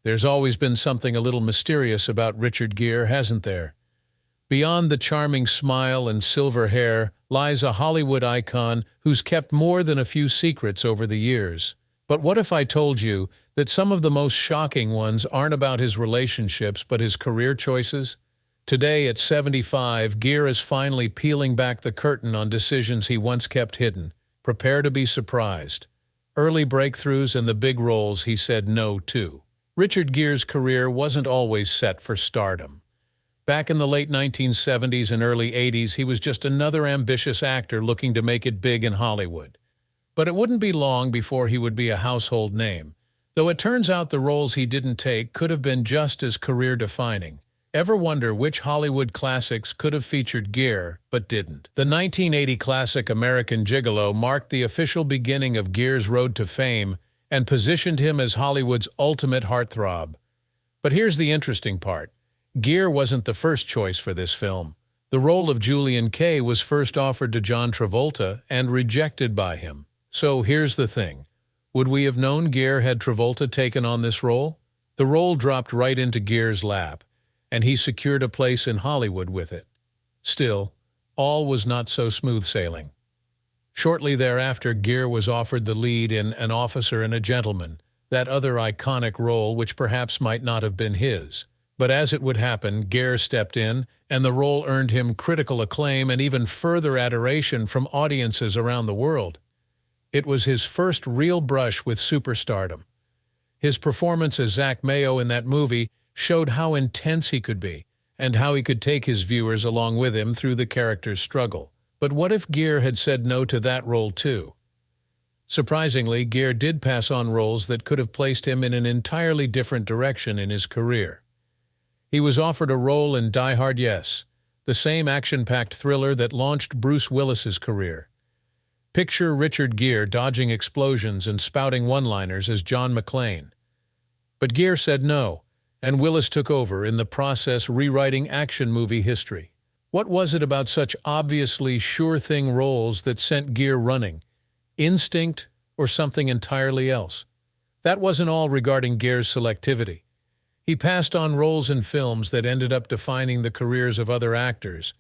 There's always been something a little mysterious about Richard Gere, hasn't there? Beyond the charming smile and silver hair lies a Hollywood icon who's kept more than a few secrets over the years. But what if I told you that some of the most shocking ones aren't about his relationships but his career choices? Today, at 75, Gere is finally peeling back the curtain on decisions he once kept hidden. Prepare to be surprised. Early breakthroughs and the big roles he said no to. Richard Gere's career wasn't always set for stardom. Back in the late 1970s and early 80s, he was just another ambitious actor looking to make it big in Hollywood. But it wouldn't be long before he would be a household name, though it turns out the roles he didn't take could have been just as career-defining. Ever wonder which Hollywood classics could have featured Gere, but didn't? The 1980 classic American Gigolo marked the official beginning of Gere's road to fame and positioned him as Hollywood's ultimate heartthrob. But here's the interesting part. Gere wasn't the first choice for this film. The role of Julian Kay was first offered to John Travolta and rejected by him. So here's the thing. Would we have known Gere had Travolta taken on this role? The role dropped right into Gere's lap, and he secured a place in Hollywood with it. Still, all was not so smooth sailing. Shortly thereafter, Gere was offered the lead in An Officer and a Gentleman, that other iconic role which perhaps might not have been his. But as it would happen, Gere stepped in, and the role earned him critical acclaim and even further adoration from audiences around the world. It was his first real brush with superstardom. His performance as Zach Mayo in that movie showed how intense he could be, and how he could take his viewers along with him through the character's struggle. But what if Gere had said no to that role too? Surprisingly, Gere did pass on roles that could have placed him in an entirely different direction in his career. He was offered a role in Die Hard, Yes, the same action-packed thriller that launched Bruce Willis's career. Picture Richard Gere dodging explosions and spouting one-liners as John McClane. But Gere said no, and Willis took over, in the process rewriting action movie history. What was it about such obviously sure-thing roles that sent Gere running? Instinct or something entirely else? That wasn't all regarding Gere's selectivity. He passed on roles in films that ended up defining the careers of other actors,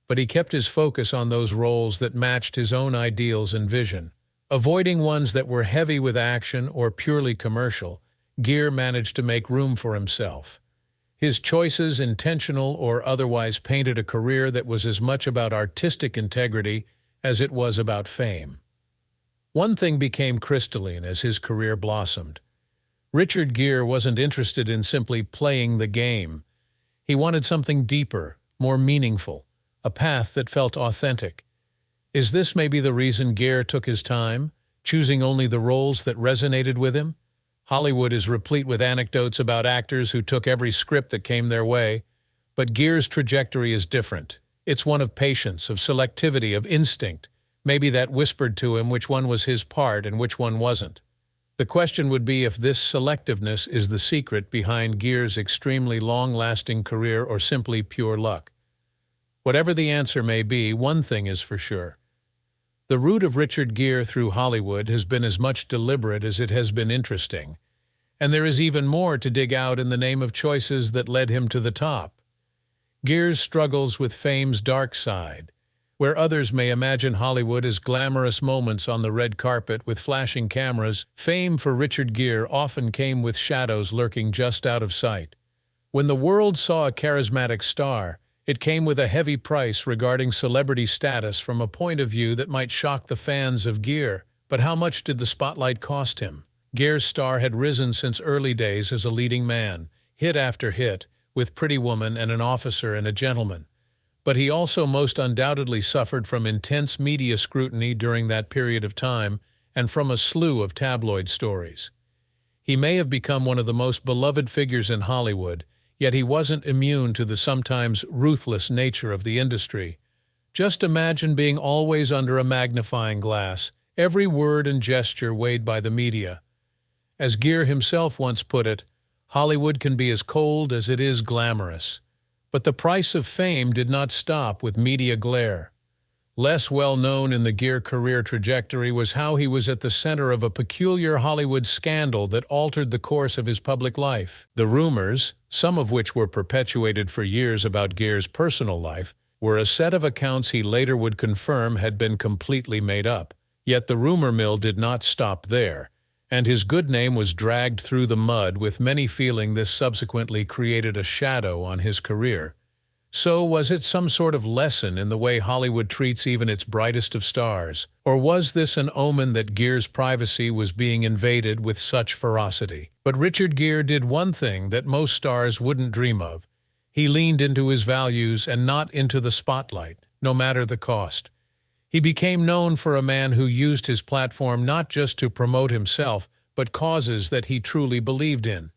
but he kept his focus on those roles that matched his own ideals and vision. Avoiding ones that were heavy with action or purely commercial, Gere managed to make room for himself. His choices, intentional or otherwise, painted a career that was as much about artistic integrity as it was about fame. One thing became crystalline as his career blossomed. Richard Gere wasn't interested in simply playing the game. He wanted something deeper, more meaningful, a path that felt authentic. Is this maybe the reason Gere took his time, choosing only the roles that resonated with him? Hollywood is replete with anecdotes about actors who took every script that came their way, but Gere's trajectory is different. It's one of patience, of selectivity, of instinct. Maybe that whispered to him which one was his part and which one wasn't. The question would be if this selectiveness is the secret behind Gere's extremely long-lasting career or simply pure luck. Whatever the answer may be, one thing is for sure. The route of Richard Gere through Hollywood has been as much deliberate as it has been interesting, and there is even more to dig out in the name of choices that led him to the top. Gere's struggles with fame's dark side, where others may imagine Hollywood as glamorous moments on the red carpet with flashing cameras, fame for Richard Gere often came with shadows lurking just out of sight. When the world saw a charismatic star, it came with a heavy price regarding celebrity status from a point of view that might shock the fans of Gere. But how much did the spotlight cost him? Gere's star had risen since early days as a leading man, hit after hit, with Pretty Woman and An Officer and a Gentleman. But he also most undoubtedly suffered from intense media scrutiny during that period of time and from a slew of tabloid stories. He may have become one of the most beloved figures in Hollywood, yet he wasn't immune to the sometimes ruthless nature of the industry. Just imagine being always under a magnifying glass, every word and gesture weighed by the media. As Gere himself once put it, Hollywood can be as cold as it is glamorous. But the price of fame did not stop with media glare. Less well-known in the Gere career trajectory was how he was at the center of a peculiar Hollywood scandal that altered the course of his public life. The rumors, some of which were perpetuated for years about Gere's personal life, were a set of accounts he later would confirm had been completely made up. Yet the rumor mill did not stop there, and his good name was dragged through the mud, with many feeling this subsequently created a shadow on his career. So, was it some sort of lesson in the way Hollywood treats even its brightest of stars? Or was this an omen that Gere's privacy was being invaded with such ferocity? But Richard Gere did one thing that most stars wouldn't dream of. He leaned into his values and not into the spotlight, no matter the cost. He became known for a man who used his platform not just to promote himself, but causes that he truly believed in.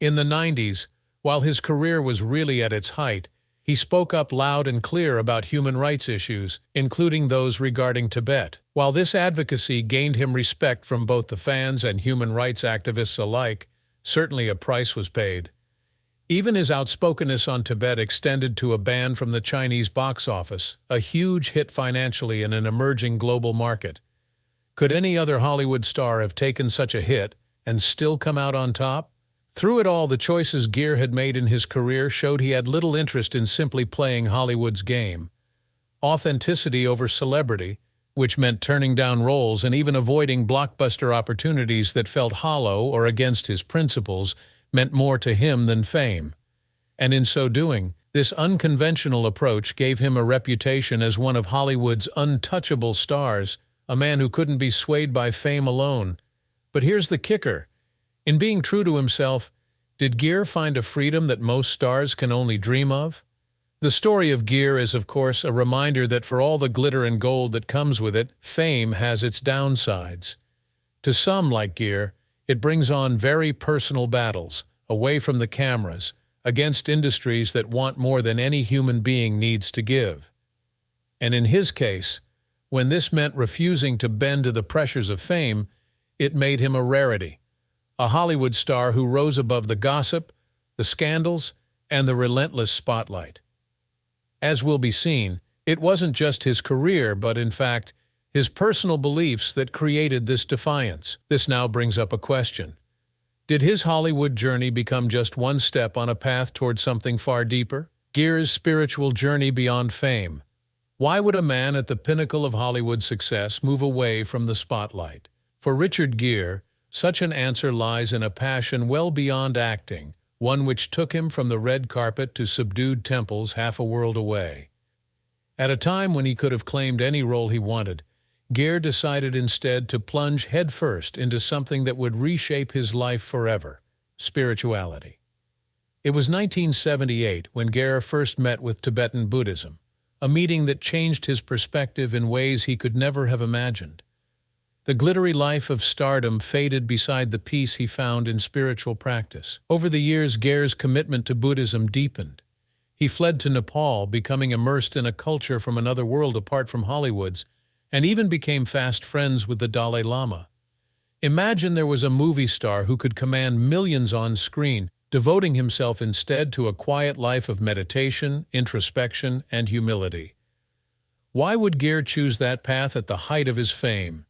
In the 90s, while his career was really at its height, he spoke up loud and clear about human rights issues, including those regarding Tibet. While this advocacy gained him respect from both the fans and human rights activists alike, certainly a price was paid. Even his outspokenness on Tibet extended to a ban from the Chinese box office, a huge hit financially in an emerging global market. Could any other Hollywood star have taken such a hit and still come out on top? Through it all, the choices Gere had made in his career showed he had little interest in simply playing Hollywood's game. Authenticity over celebrity, which meant turning down roles and even avoiding blockbuster opportunities that felt hollow or against his principles, meant more to him than fame. And in so doing, this unconventional approach gave him a reputation as one of Hollywood's untouchable stars, a man who couldn't be swayed by fame alone. But here's the kicker. In being true to himself, did Gere find a freedom that most stars can only dream of? The story of Gere is, of course, a reminder that for all the glitter and gold that comes with it, fame has its downsides. To some, like Gere, it brings on very personal battles, away from the cameras, against industries that want more than any human being needs to give. And in his case, when this meant refusing to bend to the pressures of fame, it made him a rarity. A Hollywood star who rose above the gossip, the scandals, and the relentless spotlight. As will be seen, it wasn't just his career, but in fact, his personal beliefs that created this defiance. This now brings up a question. Did his Hollywood journey become just one step on a path toward something far deeper? Gere's spiritual journey beyond fame. Why would a man at the pinnacle of Hollywood success move away from the spotlight? For Richard Gere, such an answer lies in a passion well beyond acting, one which took him from the red carpet to subdued temples half a world away. At a time when he could have claimed any role he wanted, Gere decided instead to plunge headfirst into something that would reshape his life forever: spirituality. It was 1978 when Gere first met with Tibetan Buddhism, a meeting that changed his perspective in ways he could never have imagined. The glittery life of stardom faded beside the peace he found in spiritual practice. Over the years, Gere's commitment to Buddhism deepened. He fled to Nepal, becoming immersed in a culture from another world apart from Hollywood's, and even became fast friends with the Dalai Lama. Imagine there was a movie star who could command millions on screen, devoting himself instead to a quiet life of meditation, introspection, and humility. Why would Gere choose that path at the height of his fame?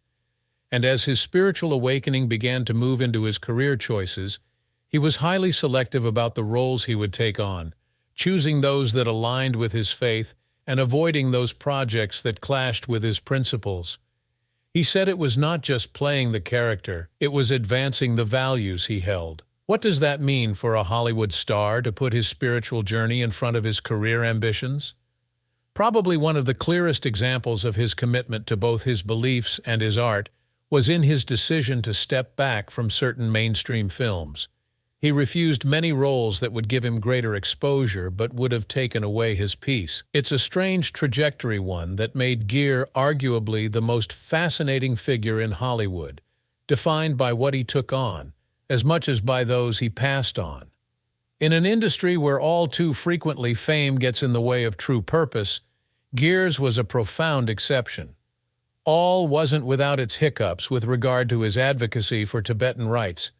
And as his spiritual awakening began to move into his career choices, he was highly selective about the roles he would take on, choosing those that aligned with his faith and avoiding those projects that clashed with his principles. He said it was not just playing the character, it was advancing the values he held. What does that mean for a Hollywood star to put his spiritual journey in front of his career ambitions? Probably one of the clearest examples of his commitment to both his beliefs and his art was in his decision to step back from certain mainstream films. He refused many roles that would give him greater exposure but would have taken away his peace. It's a strange trajectory, one that made Gere arguably the most fascinating figure in Hollywood, defined by what he took on, as much as by those he passed on. In an industry where all too frequently fame gets in the way of true purpose, Gere's was a profound exception. All wasn't without its hiccups with regard to his advocacy for Tibetan rights.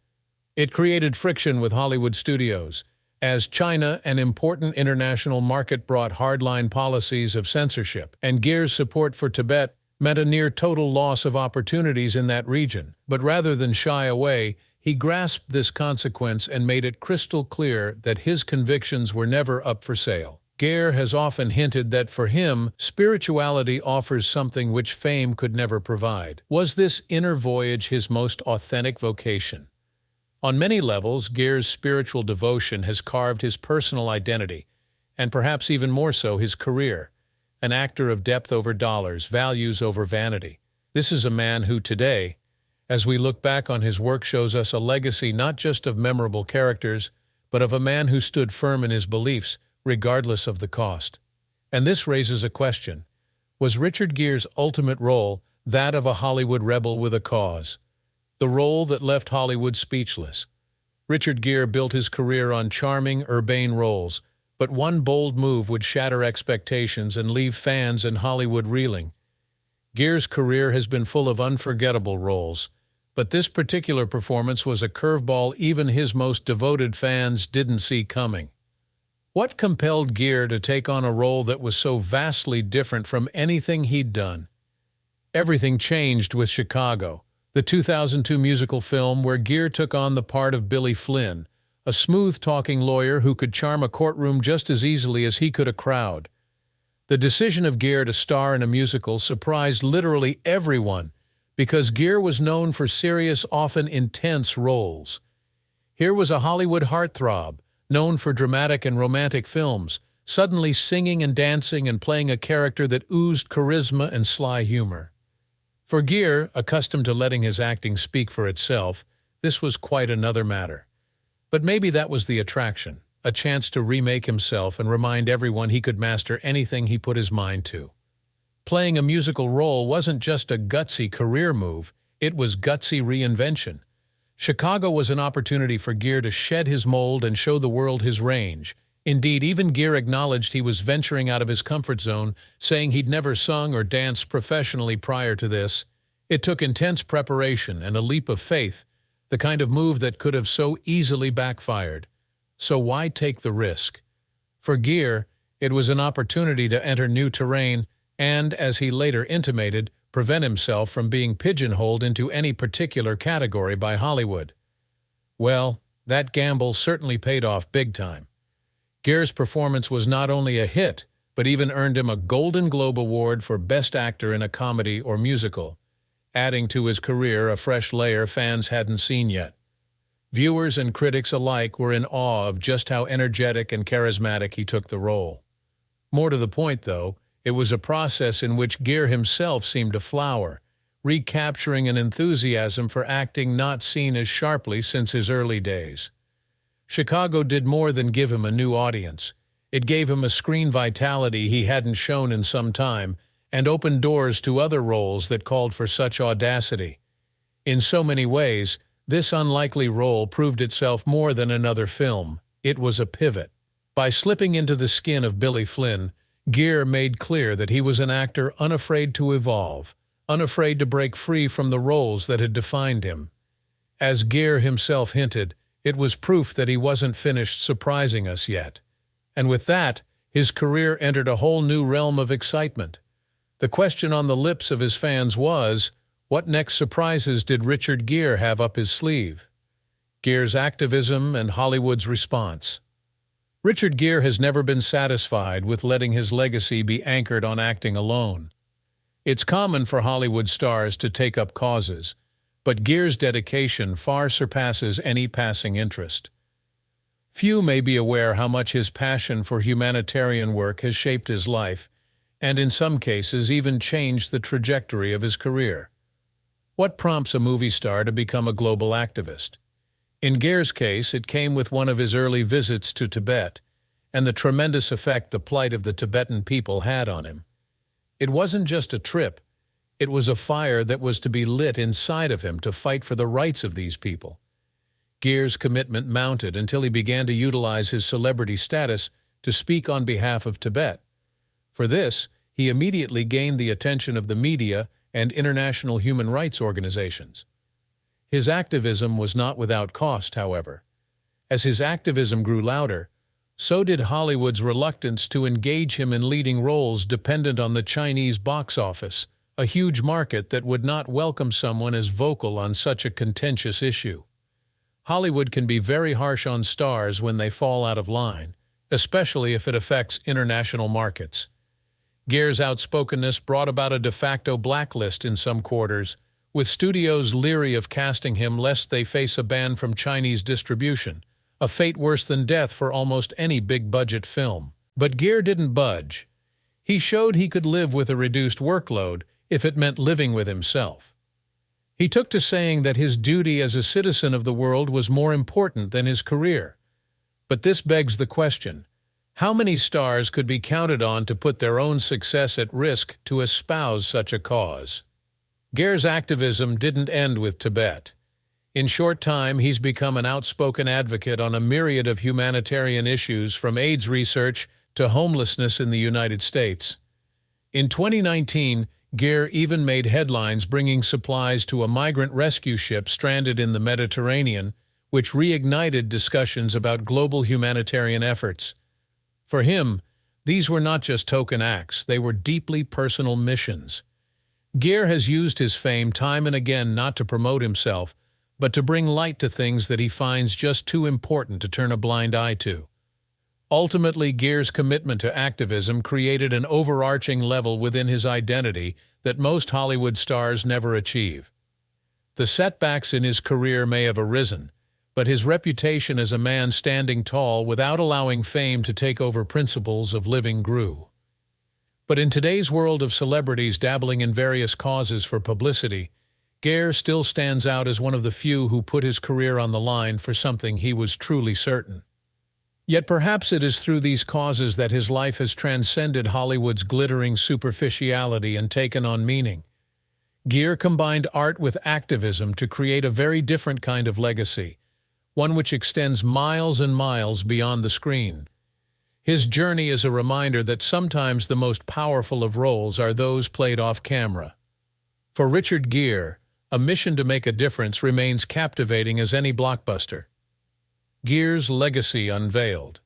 It created friction with Hollywood studios, As China, an important international market, brought hardline policies of censorship, and Gere's support for Tibet meant a near-total loss of opportunities in that region. But rather than shy away, he grasped this consequence and made it crystal clear that his convictions were never up for sale. Gere has often hinted that for him, spirituality offers something which fame could never provide. Was this inner voyage his most authentic vocation? On many levels, Gere's spiritual devotion has carved his personal identity, and perhaps even more so his career. An actor of depth over dollars, values over vanity. This is a man who today, as we look back on his work, shows us a legacy not just of memorable characters, but of a man who stood firm in his beliefs, regardless of the cost. And this raises a question. Was Richard Gere's ultimate role that of a Hollywood rebel with a cause? The role that left Hollywood speechless. Richard Gere built his career on charming, urbane roles, but one bold move would shatter expectations and leave fans in Hollywood reeling. Gere's career has been full of unforgettable roles, but this particular performance was a curveball even his most devoted fans didn't see coming. What compelled Gere to take on a role that was so vastly different from anything he'd done? Everything changed with Chicago, the 2002 musical film where Gere took on the part of Billy Flynn, a smooth-talking lawyer who could charm a courtroom just as easily as he could a crowd. The decision of Gere to star in a musical surprised literally everyone, because Gere was known for serious, often intense roles. Here was a Hollywood heartthrob, known for dramatic and romantic films, suddenly singing and dancing and playing a character that oozed charisma and sly humor. For Gere, accustomed to letting his acting speak for itself, this was quite another matter. But maybe that was the attraction, a chance to remake himself and remind everyone he could master anything he put his mind to. Playing a musical role wasn't just a gutsy career move, it was gutsy reinvention. Chicago was an opportunity for Gere to shed his mold and show the world his range. Indeed, even Gere acknowledged he was venturing out of his comfort zone, saying he'd never sung or danced professionally prior to this. It took intense preparation and a leap of faith, the kind of move that could have so easily backfired. So why take the risk? For Gere, it was an opportunity to enter new terrain and, as he later intimated, prevent himself from being pigeonholed into any particular category by Hollywood. Well, that gamble certainly paid off big time. Gere's performance was not only a hit, but even earned him a Golden Globe Award for Best Actor in a Comedy or Musical, adding to his career a fresh layer fans hadn't seen yet. Viewers and critics alike were in awe of just how energetic and charismatic he took the role. More to the point, though, it was a process in which Gere himself seemed to flower, recapturing an enthusiasm for acting not seen as sharply since his early days. Chicago did more than give him a new audience. It gave him a screen vitality he hadn't shown in some time, and opened doors to other roles that called for such audacity. In so many ways, this unlikely role proved itself more than another film. It was a pivot. By slipping into the skin of Billy Flynn, Gere made clear that he was an actor unafraid to evolve, unafraid to break free from the roles that had defined him. As Gere himself hinted, it was proof that he wasn't finished surprising us yet. And with that, his career entered a whole new realm of excitement. The question on the lips of his fans was, what next surprises did Richard Gere have up his sleeve? Gere's activism and Hollywood's response. Richard Gere has never been satisfied with letting his legacy be anchored on acting alone. It's common for Hollywood stars to take up causes, but Gere's dedication far surpasses any passing interest. Few may be aware how much his passion for humanitarian work has shaped his life, and in some cases even changed the trajectory of his career. What prompts a movie star to become a global activist? In Gere's case, it came with one of his early visits to Tibet, and the tremendous effect the plight of the Tibetan people had on him. It wasn't just a trip. It was a fire that was to be lit inside of him to fight for the rights of these people. Gere's commitment mounted until he began to utilize his celebrity status to speak on behalf of Tibet. For this, he immediately gained the attention of the media and international human rights organizations. His activism was not without cost, however. As his activism grew louder, so did Hollywood's reluctance to engage him in leading roles dependent on the Chinese box office, a huge market that would not welcome someone as vocal on such a contentious issue. Hollywood can be very harsh on stars when they fall out of line, especially if it affects international markets. Gere's outspokenness brought about a de facto blacklist in some quarters, with studios leery of casting him lest they face a ban from Chinese distribution, a fate worse than death for almost any big-budget film. But Gere didn't budge. He showed he could live with a reduced workload if it meant living with himself. He took to saying that his duty as a citizen of the world was more important than his career. But this begs the question, how many stars could be counted on to put their own success at risk to espouse such a cause? Gere's activism didn't end with Tibet. In short time, he's become an outspoken advocate on a myriad of humanitarian issues, from AIDS research to homelessness in the United States. In 2019, Gere even made headlines bringing supplies to a migrant rescue ship stranded in the Mediterranean, which reignited discussions about global humanitarian efforts. For him, these were not just token acts, they were deeply personal missions. Gere has used his fame time and again not to promote himself, but to bring light to things that he finds just too important to turn a blind eye to. Ultimately, Gere's commitment to activism created an overarching level within his identity that most Hollywood stars never achieve. The setbacks in his career may have arisen, but his reputation as a man standing tall without allowing fame to take over principles of living grew. But in today's world of celebrities dabbling in various causes for publicity, Gere still stands out as one of the few who put his career on the line for something he was truly certain. Yet perhaps it is through these causes that his life has transcended Hollywood's glittering superficiality and taken on meaning. Gere combined art with activism to create a very different kind of legacy, one which extends miles and miles beyond the screen. His journey is a reminder that sometimes the most powerful of roles are those played off camera. For Richard Gere, a mission to make a difference remains captivating as any blockbuster. Gere's legacy unveiled.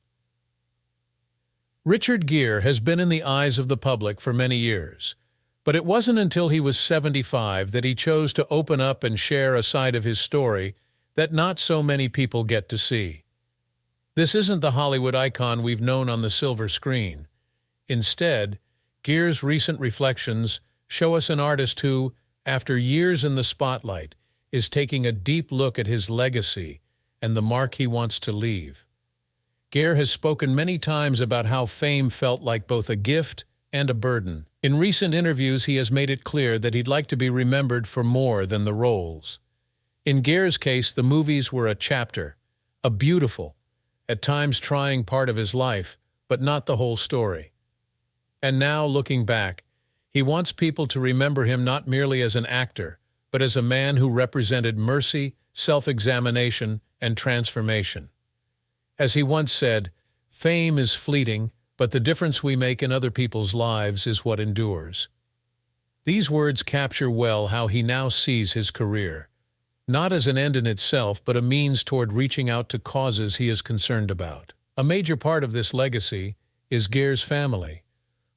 Richard Gere has been in the eyes of the public for many years, but it wasn't until he was 75 that he chose to open up and share a side of his story that not so many people get to see. This isn't the Hollywood icon we've known on the silver screen. Instead, Gere's recent reflections show us an artist who, after years in the spotlight, is taking a deep look at his legacy and the mark he wants to leave. Gere has spoken many times about how fame felt like both a gift and a burden. In recent interviews, he has made it clear that he'd like to be remembered for more than the roles. In Gere's case, the movies were a chapter, a beautiful, at times trying part of his life, but not the whole story. And now, looking back, he wants people to remember him not merely as an actor, but as a man who represented mercy, self-examination, and transformation. As he once said, "Fame is fleeting, but the difference we make in other people's lives is what endures." These words capture well how he now sees his career, not as an end in itself, but a means toward reaching out to causes he is concerned about. A major part of this legacy is Gere's family.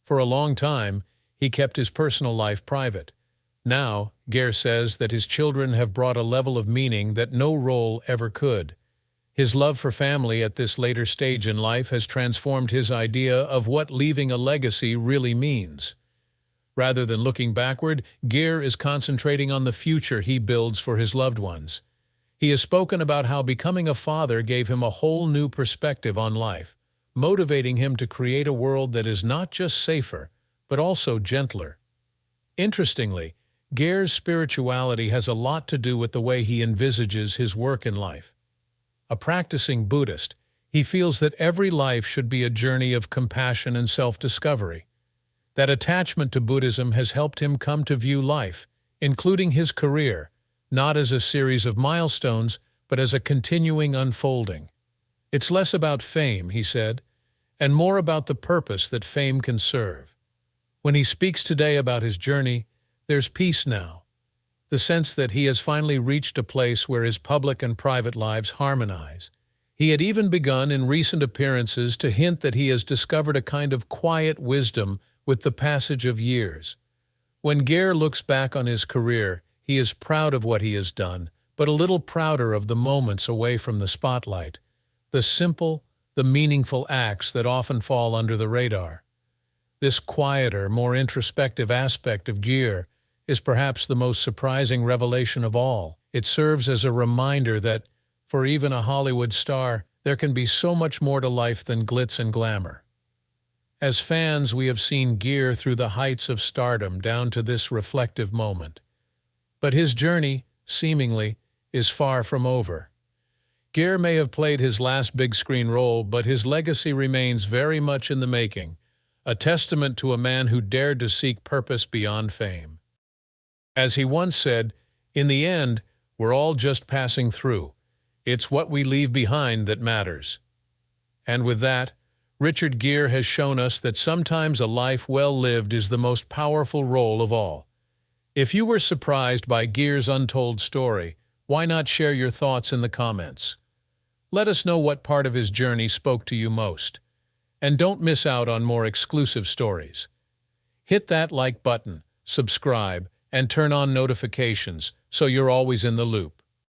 For a long time, he kept his personal life private. Now, Gere says that his children have brought a level of meaning that no role ever could. His love for family at this later stage in life has transformed his idea of what leaving a legacy really means. Rather than looking backward, Gere is concentrating on the future he builds for his loved ones. He has spoken about how becoming a father gave him a whole new perspective on life, motivating him to create a world that is not just safer, but also gentler. Interestingly, Gere's spirituality has a lot to do with the way he envisages his work in life. A practicing Buddhist, he feels that every life should be a journey of compassion and self-discovery. That attachment to Buddhism has helped him come to view life, including his career, not as a series of milestones, but as a continuing unfolding. It's less about fame, he said, and more about the purpose that fame can serve. When he speaks today about his journey, there's peace now, the sense that he has finally reached a place where his public and private lives harmonize. He had even begun in recent appearances to hint that he has discovered a kind of quiet wisdom with the passage of years. When Gere looks back on his career, he is proud of what he has done, but a little prouder of the moments away from the spotlight, the simple, the meaningful acts that often fall under the radar. This quieter, more introspective aspect of Gere is perhaps the most surprising revelation of all. It serves as a reminder that, for even a Hollywood star, there can be so much more to life than glitz and glamour. As fans, we have seen Gere through the heights of stardom down to this reflective moment. But his journey, seemingly, is far from over. Gere may have played his last big-screen role, but his legacy remains very much in the making, a testament to a man who dared to seek purpose beyond fame. As he once said, "In the end, we're all just passing through. It's what we leave behind that matters." And with that, Richard Gere has shown us that sometimes a life well lived is the most powerful role of all. If you were surprised by Gere's untold story, why not share your thoughts in the comments? Let us know what part of his journey spoke to you most. And don't miss out on more exclusive stories. Hit that like button, subscribe, and turn on notifications so you're always in the loop.